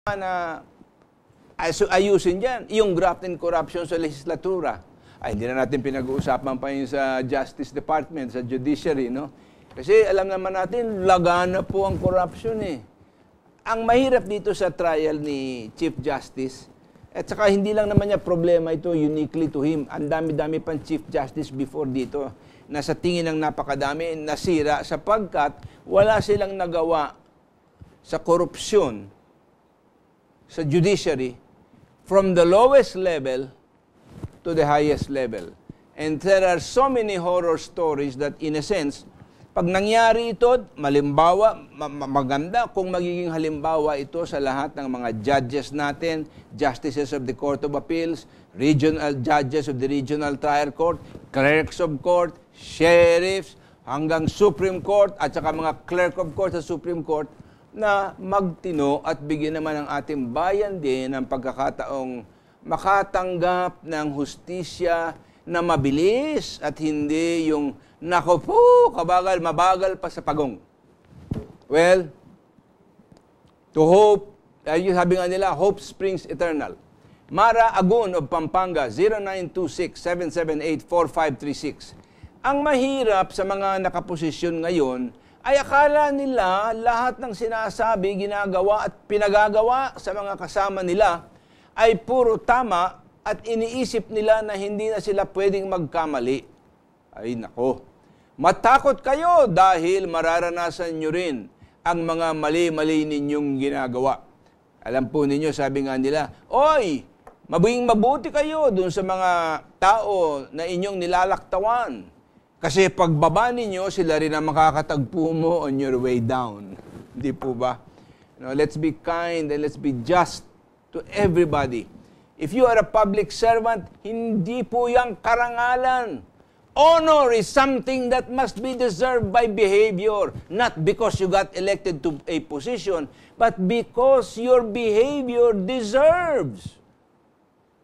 na ayusin dyan, yung graft and corruption sa legislatura. Ay, hindi na natin pinag-uusapan pa yun sa Justice Department, sa Judiciary, no? Kasi alam naman natin, lagana po ang corruption eh. Ang mahirap dito sa trial ni Chief Justice, at saka hindi lang naman niya problema ito uniquely to him. Ang dami-dami pang Chief Justice before dito na sa tingin ng napakadami nasira sapagkat wala silang nagawa sa korupsyon sa judiciary from the lowest level to the highest level. And there are so many horror stories that in a sense, pag nangyari ito, malimbawa, maganda kung magiging halimbawa ito sa lahat ng mga judges natin, justices of the Court of Appeals, regional judges of the Regional Trial Court, clerks of court, sheriffs, hanggang Supreme Court, at saka mga clerk of court sa Supreme Court, na magtino at bigyan naman ng ating bayan din ng pagkakataong makatanggap ng hustisya na mabilis at hindi yung nako po, mabagal pa sa pagong. Well, to hope, yung sabi nga nila, hope springs eternal. Mara Agun of Pampanga, 0926-778-4536. Ang mahirap sa mga nakaposisyon ngayon ay akala nila lahat ng sinasabi, ginagawa at pinagagawa sa mga kasama nila ay puro tama at iniisip nila na hindi na sila pwedeng magkamali. Ay nako, matakot kayo dahil mararanasan nyo rin ang mga mali-mali ninyong ginagawa. Alam po ninyo, sabi nga nila, oy, mabuti kayo dun sa mga tao na inyong nilalaktawan. Kasi pagbaba ninyo, sila rin ang makakatagpo mo on your way down. Hindi po ba? No, let's be kind and let's be just to everybody. If you are a public servant, hindi po yang karangalan. Honor is something that must be deserved by behavior, not because you got elected to a position, but because your behavior deserves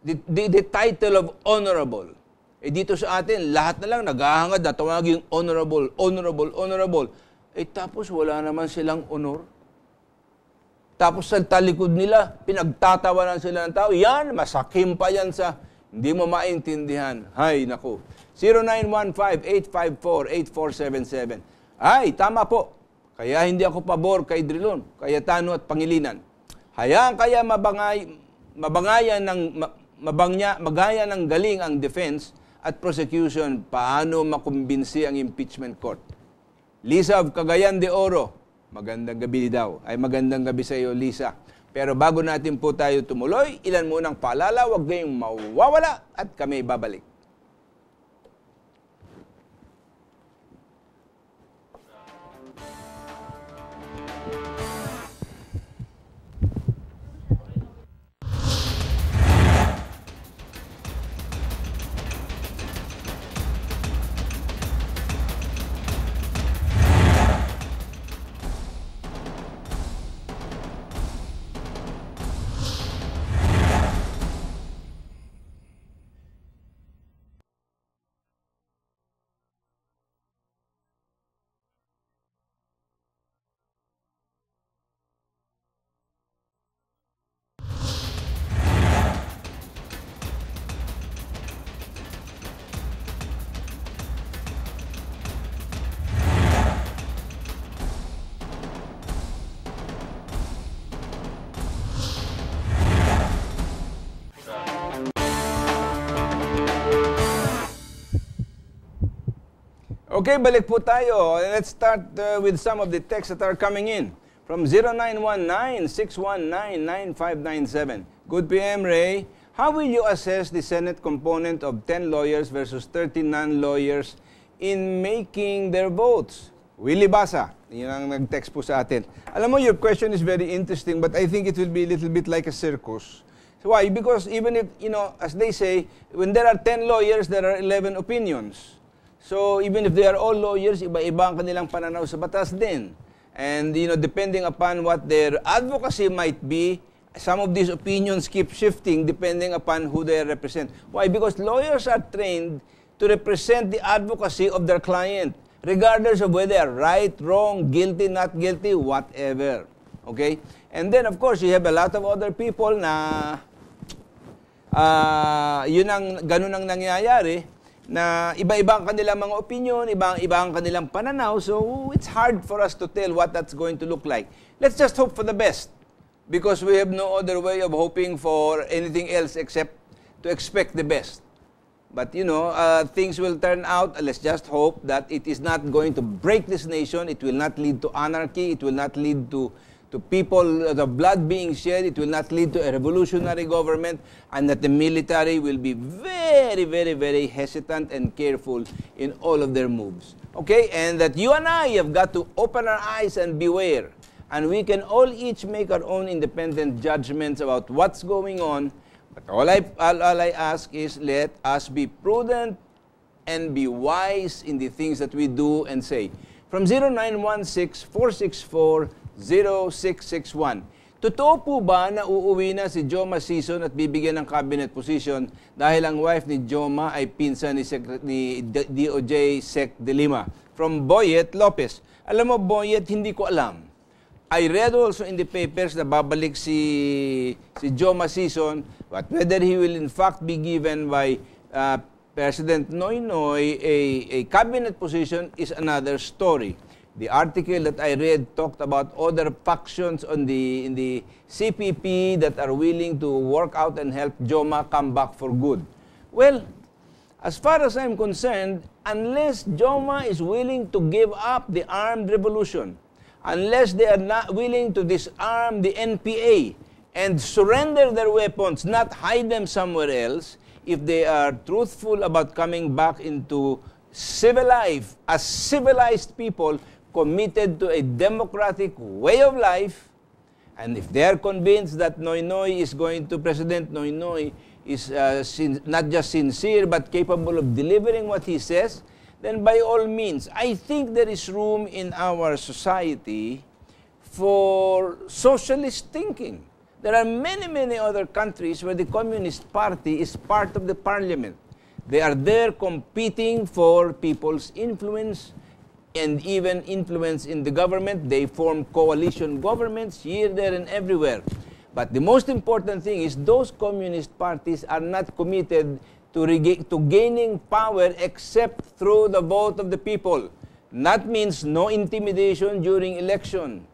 the title of honorable. Eh dito sa atin, lahat na lang naghahangad na tawaging honorable, honorable, honorable. Eh tapos wala naman silang honor. Tapos sa talikod nila, pinagtatawanan sila ng tao. Yan, masakim pa yan sa hindi mo maintindihan. Hay, naku. 0915-854-8477. Ay, tama po. Kaya hindi ako pabor kay Drilon, Cayetano at Pangilinan. Hayaan kaya magaya ng galing ang defense at prosecution paano makumbinsi ang impeachment court. Lisa of Cagayan de Oro, magandang gabi daw. Ay magandang gabi sa iyo, Lisa. Pero bago natin po tayo tumuloy, ilan munang paalala, huwag kayong mawawala at kami babalik. Okay, balik po tayo. Let's start with some of the texts that are coming in. From 0919-619-9597. Good PM, Ray. How will you assess the Senate component of 10 lawyers versus 30 non-lawyers in making their votes? Willie Basa, yun ang nag-text po sa atin. Alam mo, your question is very interesting, but I think it will be a little bit like a circus. So why? Because even if, as they say, when there are 10 lawyers, there are 11 opinions. So, even if they are all lawyers, iba-iba ang kanilang pananaw sa batas din. And, depending upon what their advocacy might be, some of these opinions keep shifting depending upon who they represent. Why? Because lawyers are trained to represent the advocacy of their client, regardless of whether they are right, wrong, guilty, not guilty, whatever. Okay? And then, of course, you have a lot of other people na ganun ang nangyayari, na iba-iba ang kanilang mga opinion, iba ang kanilang pananaw. So, it's hard for us to tell what that's going to look like. Let's just hope for the best, because we have no other way of hoping for anything else except to expect the best. But, things will turn out. Let's just hope that it is not going to break this nation. It will not lead to anarchy. It will not lead to people, the blood being shed. It will not lead to a revolutionary government, and that the military will be very, very, very hesitant and careful in all of their moves. Okay? And that you and I have got to open our eyes and beware. And we can all each make our own independent judgments about what's going on. But all I ask is, let us be prudent and be wise in the things that we do and say. From 0916-464-0661. Totoo po ba na uuwi na si Joma Sison at bibigyan ng cabinet position dahil ang wife ni Joma ay pinsan ni DOJ Sec de Lima? From Boyet Lopez. Alam mo, Boyet, hindi ko alam. I read also in the papers na babalik si Joma Sison, but whether he will in fact be given by President Noynoy a cabinet position is another story. The article that I read talked about other factions in the CPP that are willing to work out and help Joma come back for good. Well, as far as I'm concerned, unless Joma is willing to give up the armed revolution, unless they are not willing to disarm the NPA and surrender their weapons, not hide them somewhere else, if they are truthful about coming back into civil life as civilized people committed to a democratic way of life, and if they are convinced that President Noynoy is not just sincere but capable of delivering what he says, then by all means, I think there is room in our society for socialist thinking. There are many, many other countries where the Communist Party is part of the parliament. They are there competing for people's influence and even influence in the government. They form coalition governments here, there, and everywhere. But the most important thing is those communist parties are not committed to gaining power except through the vote of the people. That means no intimidation during election.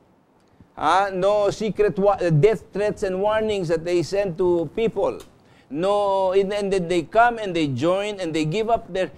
No secret death threats and warnings that they send to people. No, and then they come and they join and they give up their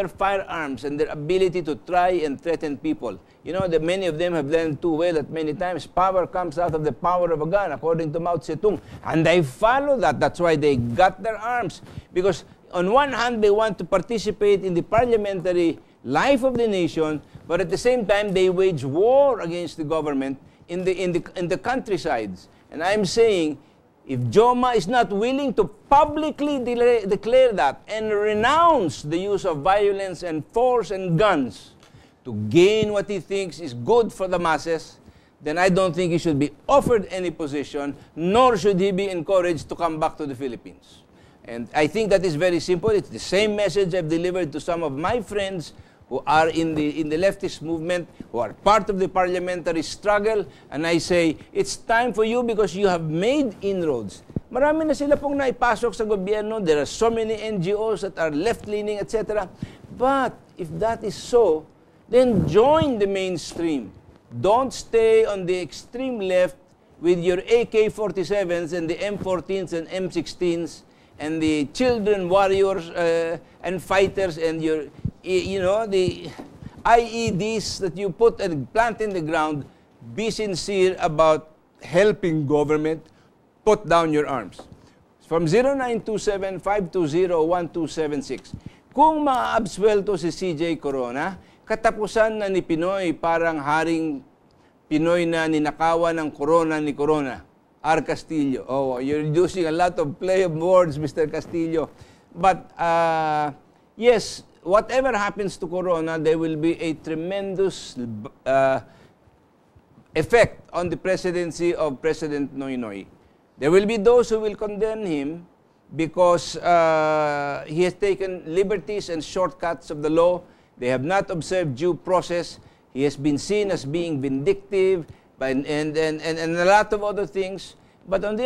firearms and their ability to try and threaten people. You know that many of them have learned too well that many times power comes out of the power of a gun, according to Mao Zedong, and they follow that. That's why they got their arms, because on one hand they want to participate in the parliamentary life of the nation, but at the same time they wage war against the government in the countrysides. And I'm saying, if Joma is not willing to publicly declare that and renounce the use of violence and force and guns to gain what he thinks is good for the masses, then I don't think he should be offered any position, nor should he be encouraged to come back to the Philippines. And I think that is very simple. It's the same message I've delivered to some of my friends who are in the leftist movement, who are part of the parliamentary struggle, and I say, it's time for you because you have made inroads. Marami na sila pong naipasok sa gobyerno. There are so many NGOs that are left-leaning, etc. But if that is so, then join the mainstream. Don't stay on the extreme left with your AK-47s and the M14s and M16s and the children warriors and fighters and your, the IEDs that you put and plant in the ground. Be sincere about helping government. Put down your arms. From 0927-520-1276. Kung maaabswelto si CJ Corona, katapusan na ni Pinoy, parang haring Pinoy na ninakawan ng Corona ni Corona. R. Castillo. Oh, you're using a lot of play of words, Mr. Castillo. But, yes, whatever happens to Corona, there will be a tremendous effect on the presidency of President Noynoy. There will be those who will condemn him because he has taken liberties and shortcuts of the law. They have not observed due process. He has been seen as being vindictive, and a lot of other things. But on the